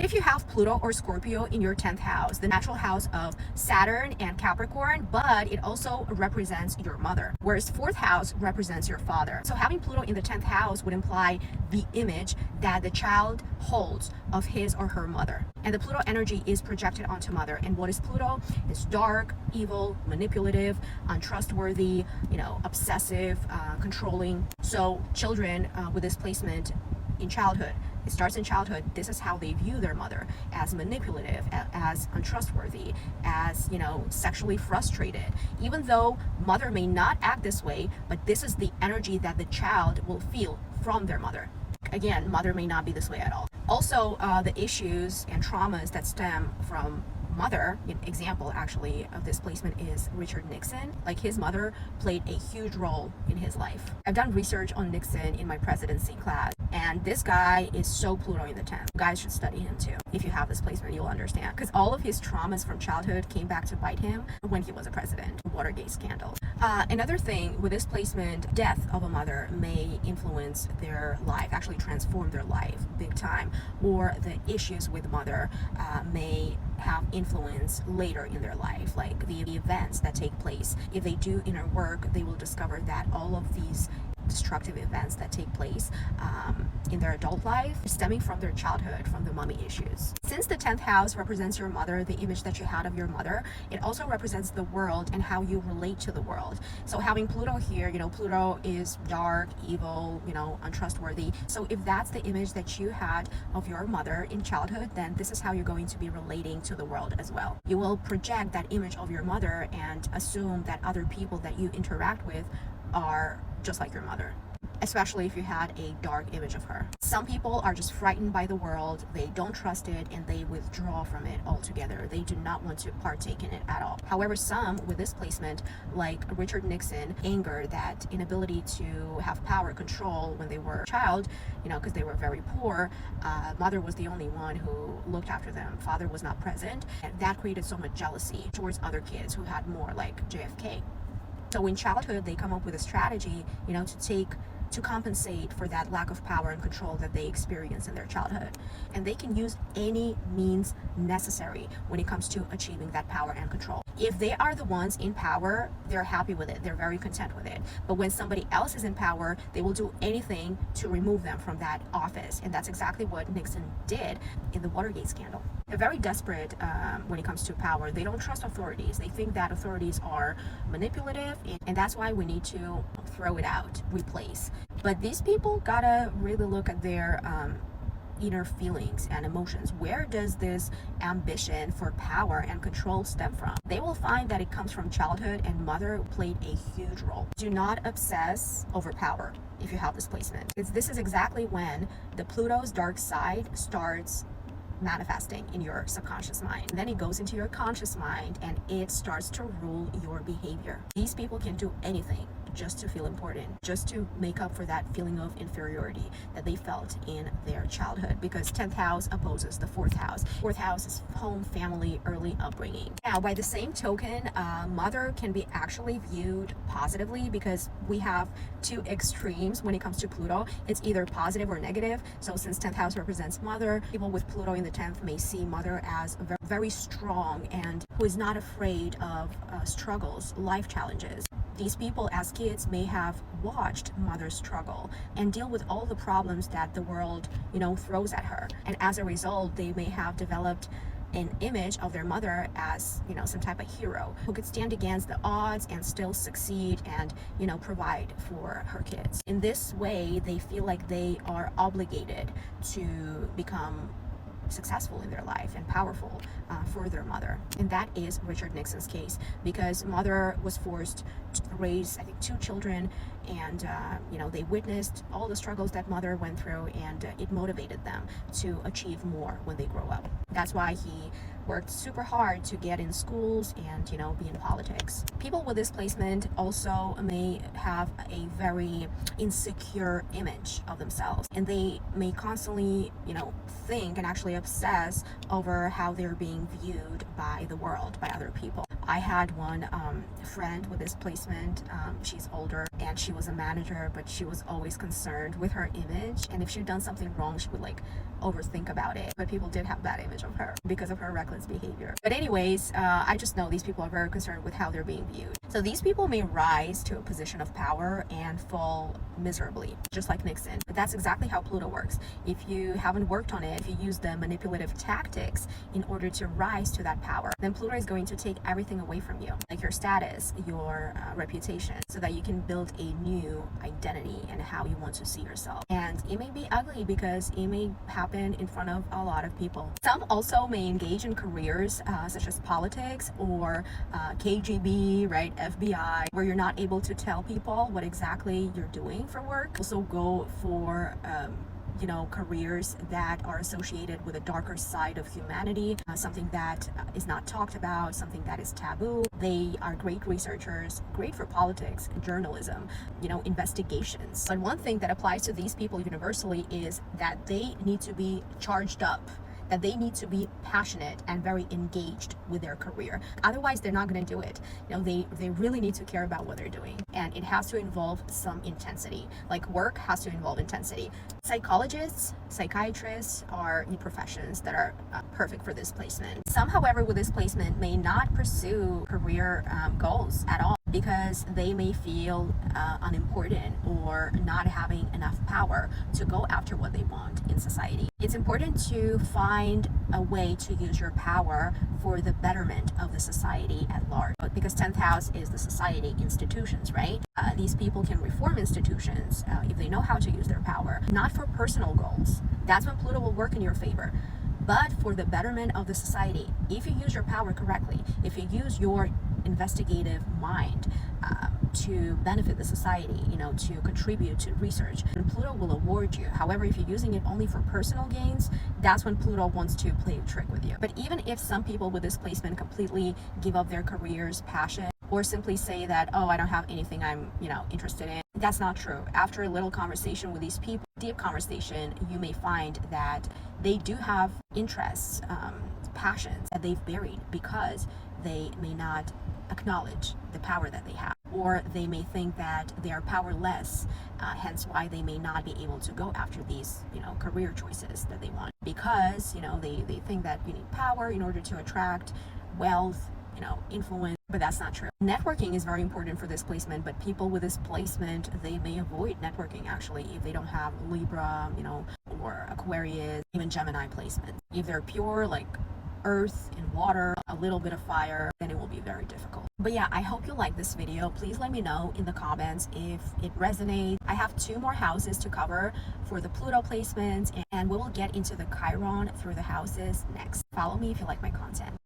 If you have Pluto or Scorpio in your 10th house, the natural house of Saturn and Capricorn, but it also represents your mother, whereas 4th house represents your father. So having Pluto in the 10th house would imply the image that the child holds of his or her mother. And the Pluto energy is projected onto mother. And what is Pluto? It's dark, evil, manipulative, untrustworthy, obsessive, controlling. So children with this placement in childhood, it starts in childhood. This is how they view their mother, as manipulative, as untrustworthy, as sexually frustrated. Even though mother may not act this way, but this is the energy that the child will feel from their mother. Again, mother may not be this way at all. Also, the issues and traumas that stem from mother, an example actually of this placement is Richard Nixon. Like, his mother played a huge role in his life. I've done research on Nixon in my presidency class, and this guy is so Pluto in the 10th. You guys should study him too. If you have this placement, you'll understand, because all of his traumas from childhood came back to bite him when he was a president. Watergate scandal. Another thing with this placement, death of a mother may influence their life, actually transform their life big time, or the issues with mother may have influence later in their life, like the events that take place. If they do inner work, they will discover that all of these destructive events that take place in their adult life stemming from their childhood, from the mommy issues. Since the 10th house represents your mother, the image that you had of your mother, it also represents the world and how you relate to the world. So having Pluto here, Pluto is dark, evil, untrustworthy. So if that's the image that you had of your mother in childhood, then this is how you're going to be relating to the world as well. You will project that image of your mother and assume that other people that you interact with are just like your mother, especially if you had a dark image of her. Some people are just frightened by the world, they don't trust it, and they withdraw from it altogether. They do not want to partake in it at all. However, some with this placement, like Richard Nixon, anger, that inability to have power, control when they were a child, because they were very poor. Mother was the only one who looked after them. Father was not present, and that created so much jealousy towards other kids who had more, like JFK. So in childhood, they come up with a strategy, to compensate for that lack of power and control that they experience in their childhood. And they can use any means necessary when it comes to achieving that power and control. If they are the ones in power, they're happy with it. They're very content with it. But when somebody else is in power, they will do anything to remove them from that office. And that's exactly what Nixon did in the Watergate scandal. They're very desperate when it comes to power. They don't trust authorities. They think that authorities are manipulative, and that's why we need to throw it out, replace. But these people gotta really look at their inner feelings and emotions. Where does this ambition for power and control stem from? They will find that it comes from childhood, and mother played a huge role. Do not obsess over power if you have this placement. This is exactly when the Pluto's dark side starts manifesting in your subconscious mind. Then it goes into your conscious mind and it starts to rule your behavior. These people can do anything just to feel important, just to make up for that feeling of inferiority that they felt in their childhood, because 10th house opposes the 4th house. 4th house is home, family, early upbringing. Now, by the same token, mother can be actually viewed positively, because we have two extremes when it comes to Pluto. It's either positive or negative. So since 10th house represents mother, people with Pluto in the 10th may see mother as very strong and who is not afraid of struggles, life challenges. These people as kids may have watched mother struggle and deal with all the problems that the world, throws at her. And as a result, they may have developed an image of their mother as, some type of hero who could stand against the odds and still succeed and, provide for her kids. In this way, they feel like they are obligated to become successful in their life and powerful for their mother. And that is Richard Nixon's case, because mother was forced to raise, I think, 2 children, and they witnessed all the struggles that mother went through, and it motivated them to achieve more when they grow up. That's why he worked super hard to get in schools and be in politics. People with this placement also may have a very insecure image of themselves, and they may constantly think and actually obsess over how they're being viewed by the world, by other people. I had one friend with this placement. She's older and she was a manager, but she was always concerned with her image. And if she'd done something wrong, she would like overthink about it. But people did have a bad image of her because of her reckless behavior. But anyways, I just know these people are very concerned with how they're being viewed. So these people may rise to a position of power and fall miserably, just like Nixon. But that's exactly how Pluto works. If you haven't worked on it, if you use the manipulative tactics in order to rise to that power, then Pluto is going to take everything away from you, like your status, your reputation, so that you can build a new identity and how you want to see yourself. And it may be ugly because it may happen in front of a lot of people. Some also may engage in careers such as politics or KGB, right, FBI, where you're not able to tell people what exactly you're doing for work. Also go for careers that are associated with a darker side of humanity, something that is not talked about, something that is taboo. They are great researchers, great for politics, journalism, investigations. But one thing that applies to these people universally is that they need to be charged up, that they need to be passionate and very engaged with their career. Otherwise, they're not going to do it. They really need to care about what they're doing. And it has to involve some intensity. Like work has to involve intensity. Psychologists, psychiatrists are professions that are perfect for this placement. Some, however, with this placement may not pursue career goals at all because they may feel unimportant or not having enough power to go after what they want in society. It's important to find a way to use your power for the betterment of the society at large, because 10th house is the society, institutions, right? These people can reform institutions if they know how to use their power, not for personal goals. That's when Pluto will work in your favor, but for the betterment of the society. If you use your power correctly, if you use your investigative mind to benefit the society, to contribute to research, and Pluto will award you. However, if you're using it only for personal gains, that's when Pluto wants to play a trick with you. But even if some people with this placement completely give up their careers, passion, or simply say that, oh, I don't have anything I'm, interested in, that's not true. After a little conversation with these people, deep conversation, you may find that they do have interests, passions that they've buried because they may not acknowledge the power that they have, or they may think that they are powerless, hence why they may not be able to go after these career choices that they want, because they think that you need power in order to attract wealth, influence. But that's not true. Networking is very important for this placement, but people with this placement, they may avoid networking actually if they don't have Libra, or Aquarius, even Gemini placement. If they're pure like earth and water, a little bit of fire, then it will be very difficult. But yeah, I hope you like this video. Please let me know in the comments if it resonates. I have 2 more houses to cover for the Pluto placements, and we will get into the Chiron through the houses next. Follow me if you like my content.